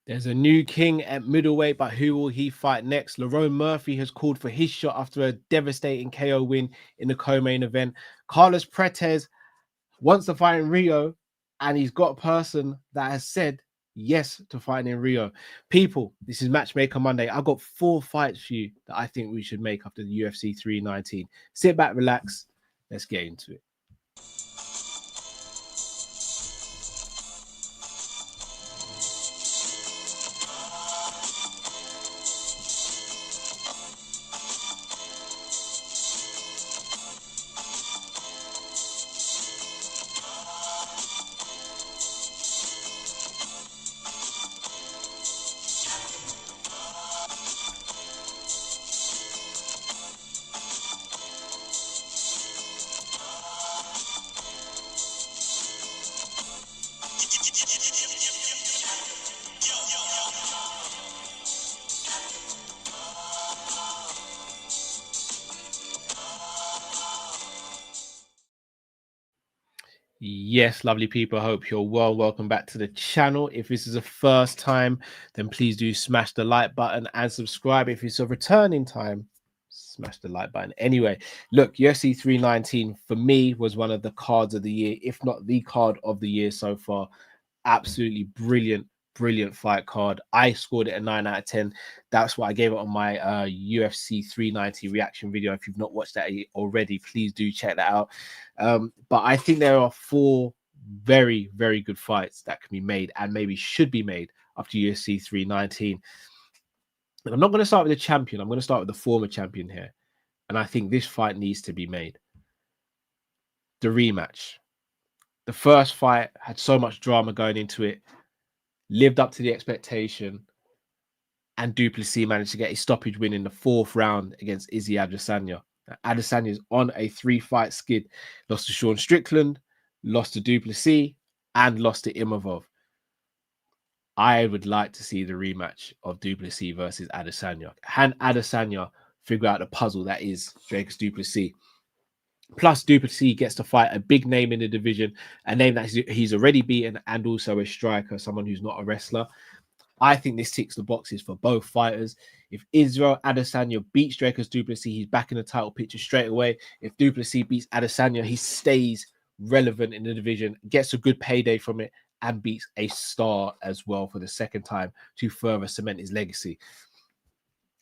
There's a new king at middleweight, but who will he fight next? Lerone Murphy has called for his shot after a devastating KO win in the co-main event. Carlos Prates wants to fight in Rio, and he's got a person that has said yes to fighting in Rio. People, this is Matchmaker Monday. I've got 4 fights for you that I think we should make after the UFC 319. Sit back, relax. Let's get into it. Yes, lovely people. I hope you're well. Welcome back to the channel. If this is a first time, then please do smash the like button and subscribe. If it's a returning time, smash the like button. Anyway, look, UFC 319 for me was one of the cards of the year, if not the card of the year so far. Absolutely brilliant fight card. I scored it a 9 out of 10. That's what I gave it on my UFC 390 reaction video. If you've not watched that already, please do check that out. But I think there are 4 very good fights that can be made and maybe should be made after UFC 319. And I'm not going to start with the champion. I'm going to start with the former champion here. And I think this fight needs to be made. The rematch. The first fight had so much drama going into it, lived up to the expectation, and du Plessis managed to get a stoppage win in the 4th round against Izzy Adesanya. Adesanya is on a 3-fight skid. Lost to Sean Strickland, lost to du Plessis, and lost to Imavov. I would like to see the rematch of du Plessis versus Adesanya. Can Adesanya figure out the puzzle that is Dricus du Plessis? Plus, du Plessis gets to fight a big name in the division, a name that he's already beaten, and also a striker, someone who's not a wrestler. I think this ticks the boxes for both fighters. If Israel Adesanya beats Dricus du Plessis, he's back in the title picture straight away. If du Plessis beats Adesanya, he stays relevant in the division, gets a good payday from it, and beats a star as well for the 2nd time to further cement his legacy.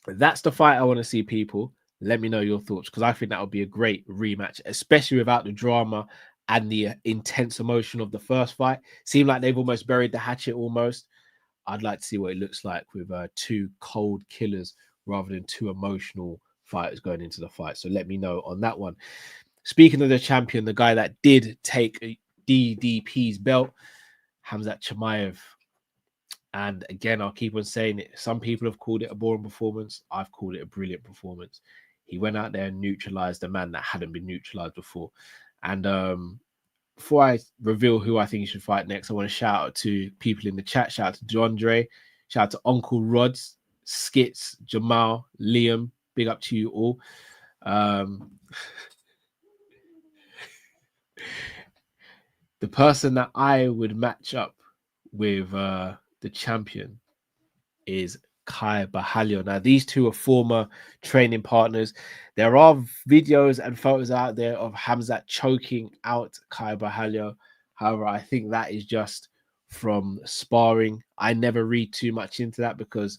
That's the fight I want to see, people. Let me know your thoughts, because I think that would be a great rematch, especially without the drama and the intense emotion of the first fight. Seemed like they've almost buried the hatchet almost. I'd like to see what it looks like with 2 cold killers rather than 2 emotional fighters going into the fight. So let me know on that one. Speaking of the champion, the guy that did take DDP's belt, Khamzat Chimaev. And again, I'll keep on saying it. Some people have called it a boring performance. I've called it a brilliant performance. He went out there and neutralized a man that hadn't been neutralized before. And before I reveal who I think he should fight next, I want to shout out to people in the chat. Shout out to Jondre. Shout out to Uncle Rods, Skits, Jamal, Liam. Big up to you all. The person that I would match up with the champion is Kai Bahalio. Now, these 2 are former training partners. There are videos and photos out there of Khamzat choking out Kai Bahalio. However, I think that is just from sparring. I never read too much into that, because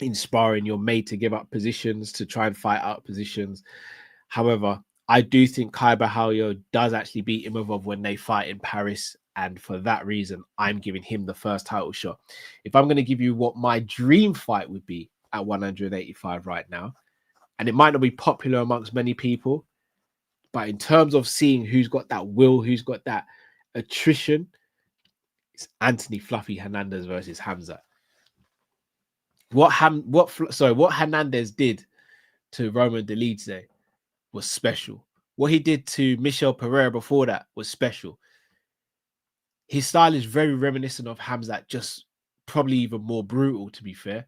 in sparring, you're made to give up positions, to try and fight out positions. However, I do think Kai Bahalio does actually beat Imavov when they fight in Paris. And for that reason, I'm giving him the first title shot. If I'm going to give you what my dream fight would be at 185 right now, and it might not be popular amongst many people, but in terms of seeing who's got that will, who's got that attrition, it's Anthony Fluffy Hernandez versus Khamzat. What Hernandez did to Roman Dolidze was special. What he did to Michel Pereira before that was special. His style is very reminiscent of Khamzat, just probably even more brutal, to be fair.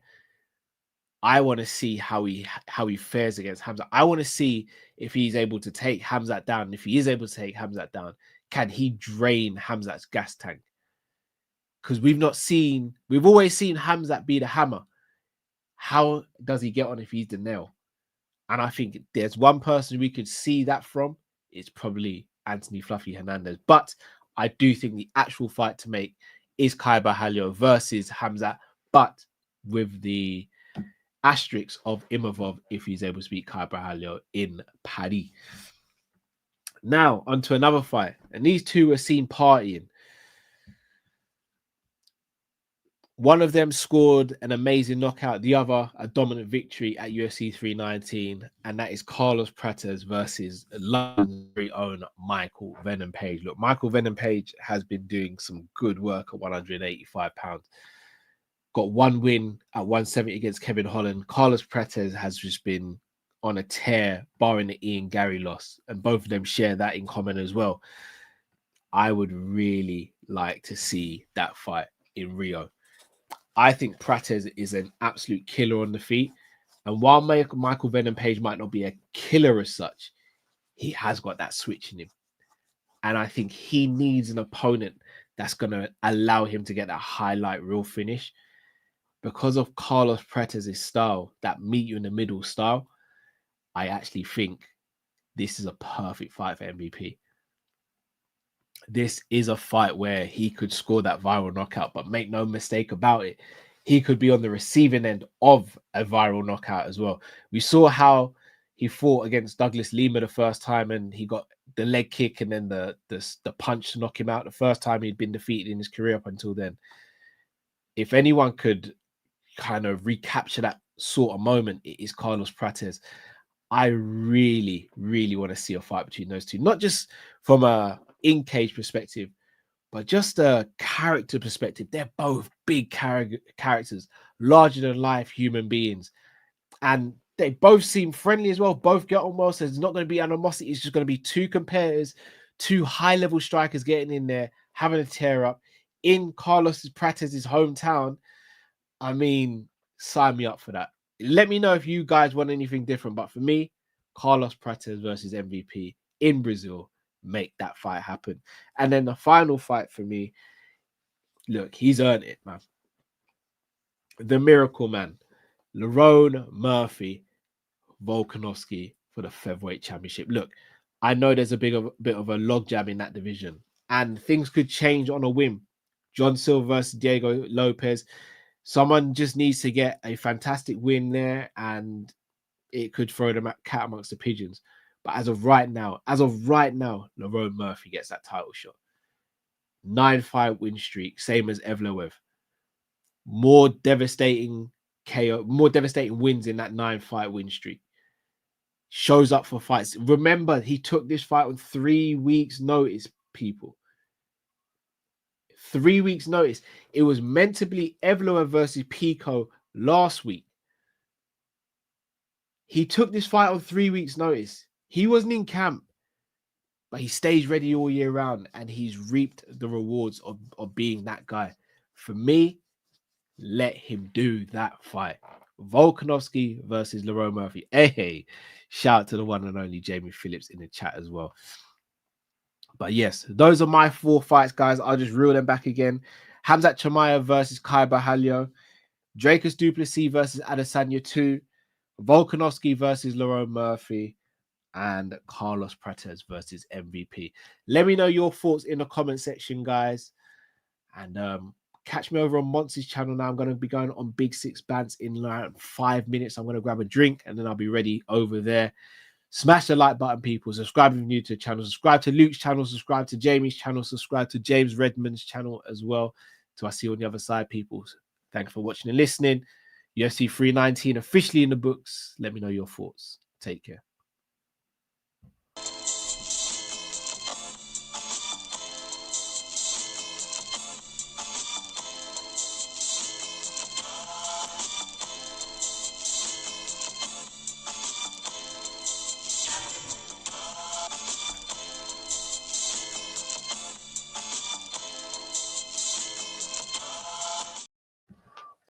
I want to see how he fares against Khamzat. I want to see if he's able to take Khamzat down. And if he is able to take Khamzat down, can he drain Khamzat's gas tank? because we've always seen Hamzat be the hammer. How does he get on if he's the nail? And I think there's one person we could see that from. It's probably Anthony Fluffy Hernandez. But I do think the actual fight to make is Kai Bahalio versus Hamzat, but with the asterisk of Imavov if he's able to beat Kai Bahalio in Paris. Now, onto another fight. And these two were seen partying. One of them scored an amazing knockout, the other a dominant victory at UFC 319, and that is Carlos Prates versus London's very own Michael Venom Page. Look, Michael Venom Page has been doing some good work at 185 pounds. Got one win at 170 against Kevin Holland. Carlos Prates has just been on a tear, barring the Ian Gary loss, and both of them share that in common as well. I would really like to see that fight in Rio. I think Prates is an absolute killer on the feet. And while Michael Venom Page might not be a killer as such, he has got that switch in him. And I think he needs an opponent that's going to allow him to get that highlight reel finish. Because of Carlos Prates' style, that meet you in the middle style, I actually think this is a perfect fight for MVP. This is a fight where he could score that viral knockout, but make no mistake about it, he could be on the receiving end of a viral knockout as well. We saw how he fought against Douglas Lima the first time, and he got the leg kick and then the punch to knock him out the first time he'd been defeated in his career up until then. If anyone could kind of recapture that sort of moment, it is Carlos Prates. I really, really want to see a fight between those two, not just from a in-cage perspective, but just a character perspective. They're both big characters, larger than life human beings, and they both seem friendly as well. Both get on well, so there's not going to be animosity. It's just going to be two competitors, two high-level strikers getting in there, having a tear up in Carlos Prates' hometown. I mean, sign me up for that. Let me know if you guys want anything different, but for me, Carlos Prates versus MVP in Brazil, make that fight happen. And then the final fight for me, look, he's earned it, man. The Miracle Man, Lerone Murphy, Volkanovski for the featherweight championship. Look, I know there's a bit of a logjam in that division, and things could change on a whim. John Silva versus Diego Lopez. Someone just needs to get a fantastic win there, and it could throw the cat amongst the pigeons. But as of right now, Lerone Murphy gets that title shot. 9-5 win streak, same as Evloev. More devastating wins in that 9-5 win streak. Shows up for fights. Remember, he took this fight on 3 weeks' notice, people. 3 weeks' notice. It was meant to be Evloev versus Pico last week. He took this fight on 3 weeks' notice. He wasn't in camp, but he stays ready all year round, and he's reaped the rewards of being that guy. For me, let him do that fight. Volkanovski versus Lerone Murphy. Hey, shout out to the one and only Jamie Phillips in the chat as well. But yes, those are my 4 fights, guys. I'll just reel them back again. Hamzat Chimaev versus Kai Bahalio. Dracus du Plessis versus Adesanya 2. Volkanovski versus Lerone Murphy. And Carlos Prates versus MVP. Let me know your thoughts in the comment section, guys. And catch me over on Monty's channel now. I'm going to be going on Big Six Bants in like 5 minutes. I'm going to grab a drink and then I'll be ready over there. Smash the like button, people. Subscribe if you're new to the channel. Subscribe to Luke's channel. Subscribe to Jamie's channel. Subscribe to James Redmond's channel as well. So I see you on the other side, people. Thanks for watching and listening. UFC 319 officially in the books. Let me know your thoughts. Take care.